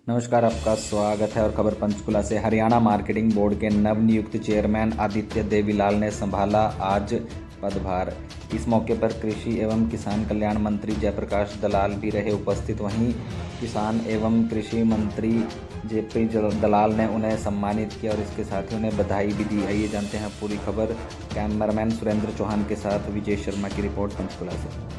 नमस्कार, आपका स्वागत है और खबर पंचकुला से। हरियाणा मार्केटिंग बोर्ड के नवनियुक्त चेयरमैन आदित्य देवीलाल ने संभाला आज पदभार। इस मौके पर कृषि एवं किसान कल्याण मंत्री जयप्रकाश दलाल भी रहे उपस्थित। वहीं किसान एवं कृषि मंत्री जेपी दलाल ने उन्हें सम्मानित किया और इसके साथ ही उन्हें बधाई भी दी। आइए जानते हैं पूरी खबर। कैमरामैन सुरेंद्र चौहान के साथ विजय शर्मा की रिपोर्ट पंचकुला से।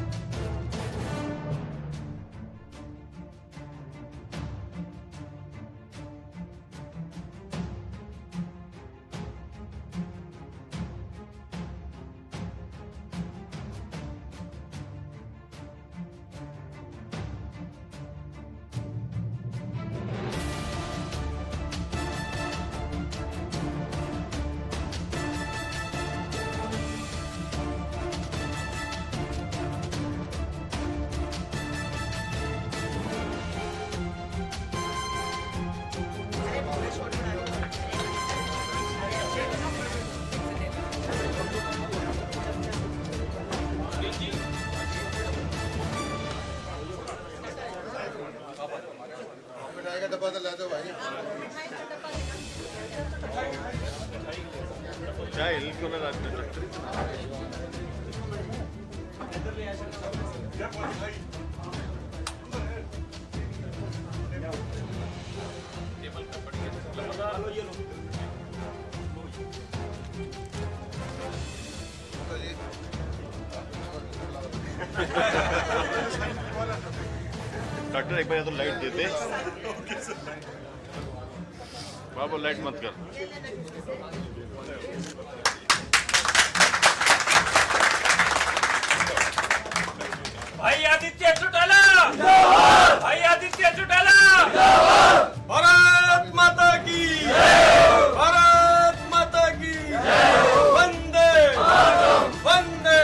डब्बा तो ला दो भाई। चाय क्यों ना लाते डॉक्टर एक बार तो लाइट देते बाबू, लाइट मत कर। भाई आदित्य चौटाला, भाई आदित्य चौटाला, भारत माता की, भारत माता की, वंदे वंदे।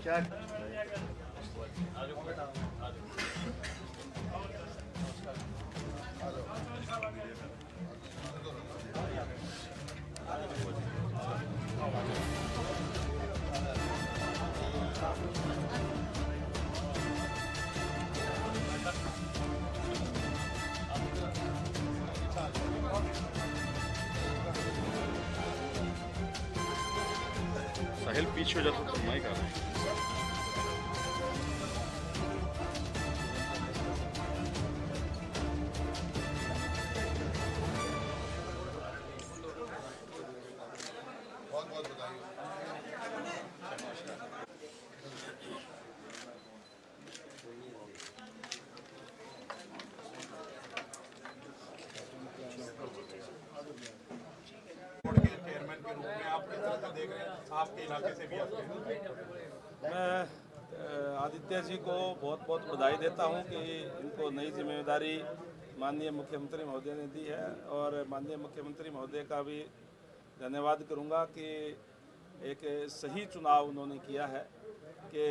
क्या साहिल पीछे हो जाता तो माइक आ रहा है। बहुत बहुत बधाई। चेयरमैन के रूप में आप किस तरह से देख रहे हैं, आपके इलाके से भी आपके? मैं आदित्य जी को बहुत बहुत बधाई देता हूं कि इनको नई जिम्मेदारी माननीय मुख्यमंत्री महोदय ने दी है और माननीय मुख्यमंत्री महोदय का भी धन्यवाद करूंगा कि एक सही चुनाव उन्होंने किया है कि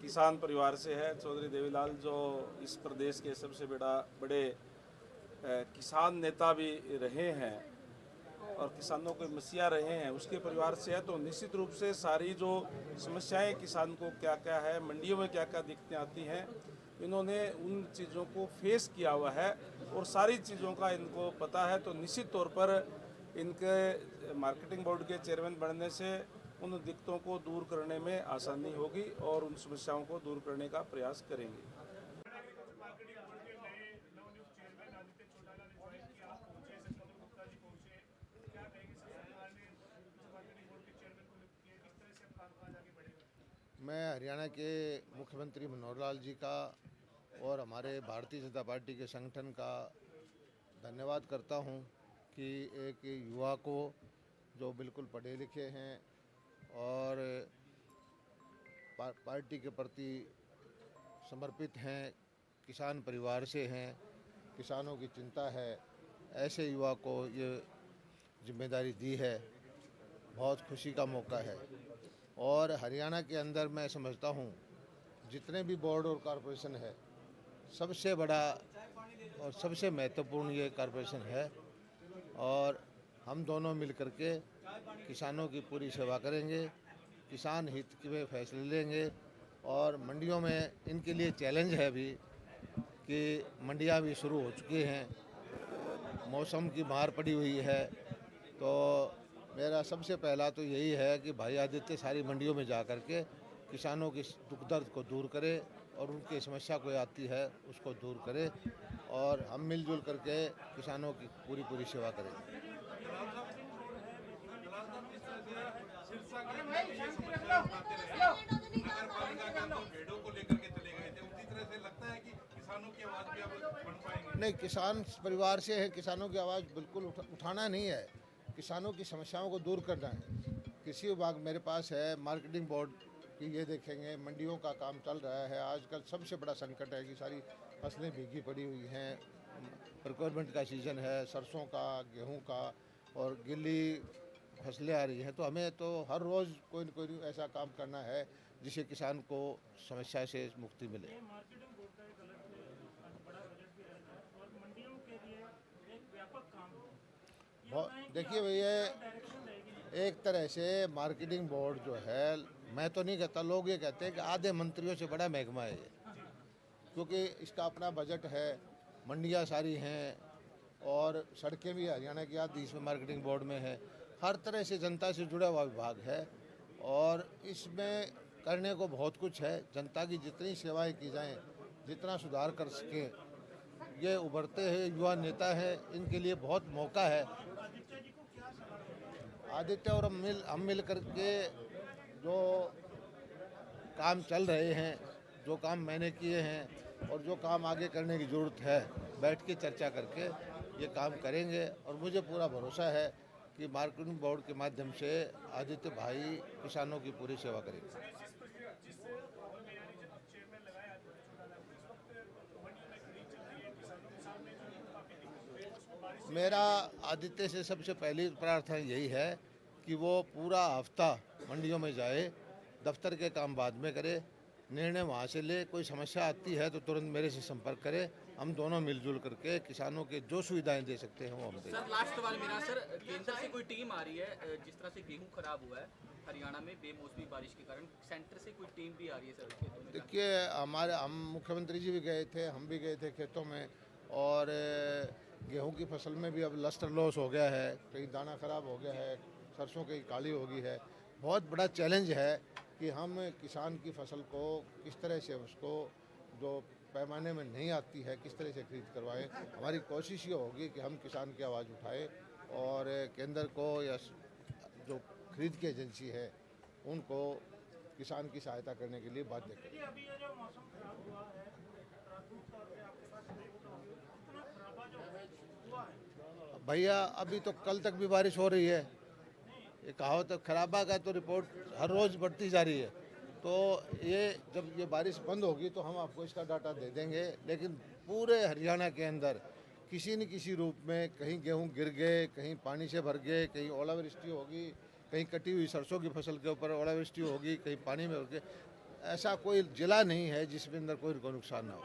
किसान परिवार से है। चौधरी देवीलाल जो इस प्रदेश के सबसे बड़े किसान नेता भी रहे हैं और किसानों के मसीहा रहे हैं, उसके परिवार से है, तो निश्चित रूप से सारी जो समस्याएं किसान को क्या क्या है, मंडियों में क्या क्या दिक्कतें आती हैं, इन्होंने उन चीज़ों को फेस किया हुआ है और सारी चीज़ों का इनको पता है। तो निश्चित तौर पर इनके मार्केटिंग बोर्ड के चेयरमैन बनने से उन दिक्कतों को दूर करने में आसानी होगी और उन समस्याओं को दूर करने का प्रयास करेंगे। मैं हरियाणा के मुख्यमंत्री मनोहर लाल जी का और हमारे भारतीय जनता पार्टी के संगठन का धन्यवाद करता हूं कि एक युवा को जो बिल्कुल पढ़े लिखे हैं और पार्टी के प्रति समर्पित हैं, किसान परिवार से हैं, किसानों की चिंता है, ऐसे युवा को ये जिम्मेदारी दी है। बहुत खुशी का मौका है। और हरियाणा के अंदर मैं समझता हूँ जितने भी बोर्ड और कॉरपोरेशन है, सबसे बड़ा और सबसे महत्वपूर्ण ये कॉरपोरेशन है और हम दोनों मिलकर के किसानों की पूरी सेवा करेंगे, किसान हित के फैसले लेंगे। और मंडियों में इनके लिए चैलेंज है भी कि मंडियां भी शुरू हो चुकी हैं, मौसम की मार पड़ी हुई है। तो मेरा सबसे पहला तो यही है कि भाई आदित्य सारी मंडियों में जा कर के किसानों की दुख दर्द को दूर करे और उनकी समस्या कोई आती है उसको दूर करे और हम मिलजुल करके किसानों की पूरी सेवा करें। सिरसा के अंदर ये समस्या उठाते रहे, नगर पालिका के अंदर भेड़ों को लेकर के चले गए थे। उसी तरह से लगता है कि किसानों की आवाज़ भी अब बन पाएंगे। नहीं, किसान परिवार से है, किसानों की आवाज़ बिल्कुल उठाना नहीं है, किसानों की समस्याओं को दूर करना है। कृषि विभाग मेरे पास है, मार्केटिंग बोर्ड की ये देखेंगे, मंडियों का काम चल रहा है। आजकल सबसे बड़ा संकट है कि सारी फसलें भीगी पड़ी हुई हैं, प्रिक्योरमेंट का सीज़न है, सरसों का, गेहूं का और गिल्ली फसलें आ रही हैं। तो हमें तो हर रोज़ कोई न कोई ऐसा काम करना है जिससे किसान को समस्या से मुक्ति मिले। मार्केटिंग बोर्ड का एक अलग बड़ा बजट भी रहता है और मंडियों के लिए एक व्यापक काम देखिए भैया, एक तरह से मार्केटिंग बोर्ड जो है, मैं तो नहीं कहता, लोग ये कहते हैं कि आधे मंत्रियों से बड़ा महकमा है ये, क्योंकि इसका अपना बजट है, मंडियाँ सारी हैं और सड़कें भी हरियाणा की आधी इसमें मार्केटिंग बोर्ड में है। हर तरह से जनता से जुड़ा हुआ विभाग है और इसमें करने को बहुत कुछ है। जनता की जितनी सेवाएं की जाएं, जितना सुधार कर सकें, ये उभरते हैं युवा नेता हैं, इनके लिए बहुत मौका है। आदित्य और हम मिल करके जो काम चल रहे हैं, जो काम मैंने किए हैं और जो काम आगे करने की ज़रूरत है, बैठ के चर्चा करके ये काम करेंगे। और मुझे पूरा भरोसा है कि मार्केटिंग बोर्ड के माध्यम से आदित्य भाई किसानों की पूरी सेवा करेंगे। मेरा आदित्य से सबसे पहली प्रार्थना यही है कि वो पूरा हफ्ता मंडियों में जाए, दफ्तर के काम बाद में करे, निर्णय वहाँ से ले। कोई समस्या आती है तो तुरंत मेरे से संपर्क करे, हम दोनों मिलजुल करके किसानों के जो सुविधाएं दे सकते हैं वो हम दें। सर लास्ट सवाल मेरा, सर केंद्र से कोई टीम आ रही है? जिस तरह से गेहूं खराब हुआ है हरियाणा में बेमौसमी बारिश के कारण, सेंटर से कोई टीम भी आ रही है सर खेतों में? देखिए, हम मुख्यमंत्री जी भी गए थे, हम भी गए थे खेतों में और गेहूं की फसल में भी अब लस्टर लॉस हो गया है, कहीं दाना खराब हो गया है, सरसों की काली हो गई है। बहुत बड़ा चैलेंज है कि हम किसान की फसल को किस तरह से उसको जो पैमाने में नहीं आती है किस तरह से खरीद करवाएं। हमारी कोशिश ये होगी कि हम किसान की आवाज़ उठाएं और केंद्र को या जो खरीद की एजेंसी है उनको किसान की सहायता करने के लिए बाध्य करें। अभी ये जो मौसम खराब हुआ है, प्राथमिक तौर पे आपके पास कितना खराबा जो हुआ है? भैया, अभी तो कल तक भी बारिश हो रही है। ये कहावत खराबा का तो रिपोर्ट हर रोज़ बढ़ती जा रही है। तो ये जब ये बारिश बंद होगी तो हम आपको इसका डाटा दे देंगे। लेकिन पूरे हरियाणा के अंदर किसी न किसी रूप में कहीं गेहूं गिर गए, कहीं पानी से भर गए, कहीं ओलावृष्टि होगी, कहीं कटी हुई सरसों की फसल के ऊपर ओलावृष्टि होगी, कहीं पानी में होगी। ऐसा कोई जिला नहीं है जिसमें अंदर कोई नुकसान ना हो।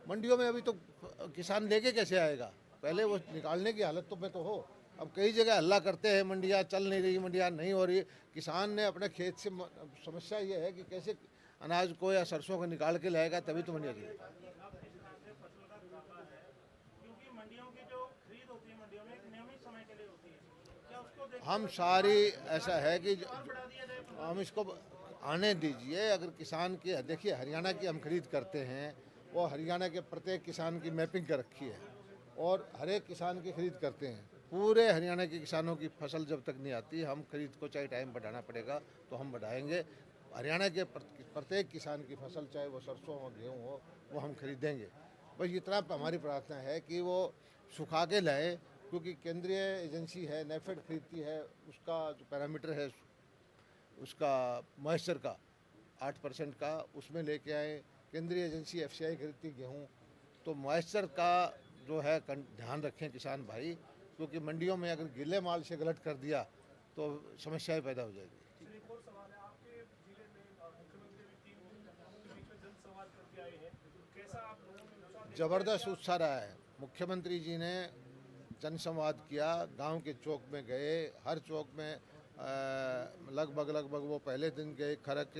मंडियों में अभी तो किसान लेके कैसे आएगा? पहले वो निकालने की हालत तो में तो हो। अब कई जगह हल्ला करते हैं, मंडियाँ चल नहीं रही, मंडियाँ नहीं हो रही। किसान ने अपने खेत से, समस्या ये है कि कैसे अनाज को या सरसों को निकाल के लाएगा, तभी तो मंडियाँ चलेगी। क्योंकि मंडियों की जो खरीद होती है मंडियों में एक नियमित समय के लिए होती है, क्या उसको हम सारी ऐसा है कि हम इसको आने दीजिए। अगर किसान की, देखिए हरियाणा की हम खरीद करते हैं, वो हरियाणा के प्रत्येक किसान की मैपिंग कर रखी है और हर एक किसान की खरीद करते हैं। पूरे हरियाणा के किसानों की फसल जब तक नहीं आती, हम खरीद को चाहे टाइम बढ़ाना पड़ेगा तो हम बढ़ाएंगे। हरियाणा के प्रत्येक किसान की फसल, चाहे वो सरसों हो, गेहूँ हो, वो हम खरीदेंगे। बस इतना हमारी प्रार्थना है कि वो सुखा के लाए, क्योंकि केंद्रीय एजेंसी है नेफेड खरीदती है, उसका जो पैरामीटर है उसका मॉइस्चर का 8% का उसमें लेके आए। केंद्रीय एजेंसी FCI खरीदती गेहूँ, तो मॉइस्चर का जो है ध्यान रखें किसान भाई, क्योंकि मंडियों में अगर गीले माल से गलत कर दिया तो समस्याएं पैदा हो जाएगी। एक और सवाल है, आपके जिले में मुख्यमंत्री भी 3 दिन आपके बीच में जनसंवाद करके आए हैं, कैसा आप लोगों में उत्साह देखते हैं? ज़बरदस्त उत्साह रहा है। मुख्यमंत्री जी ने जनसंवाद किया, गांव के चौक में गए, हर चौक में लगभग वो पहले दिन गए खरक,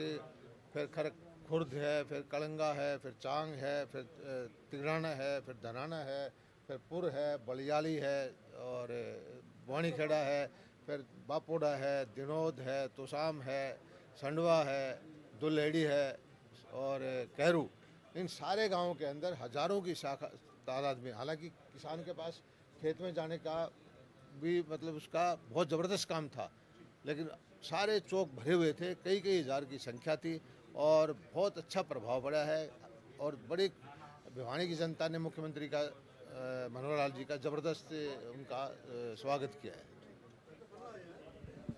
फिर खरक खुर्द है, फिर कलंगा है, फिर चांग है, फिर तिगराना है, फिर धनाना है, फिर पुर है, बलियाली है और वाणीखेड़ा है, फिर बापोड़ा है, दिनोद है, तोसाम है, संडवा है, दुल्हेड़ी है और कैरू। इन सारे गांवों के अंदर हजारों की शाखा तादाद में, हालांकि किसान के पास खेत में जाने का भी मतलब उसका बहुत ज़बरदस्त काम था, लेकिन सारे चौक भरे हुए थे, कई हज़ार की संख्या थी और बहुत अच्छा प्रभाव पड़ा है। और बड़ी भिवानी की जनता ने मुख्यमंत्री का मनोहर लाल जी का ज़बरदस्त उनका स्वागत किया है।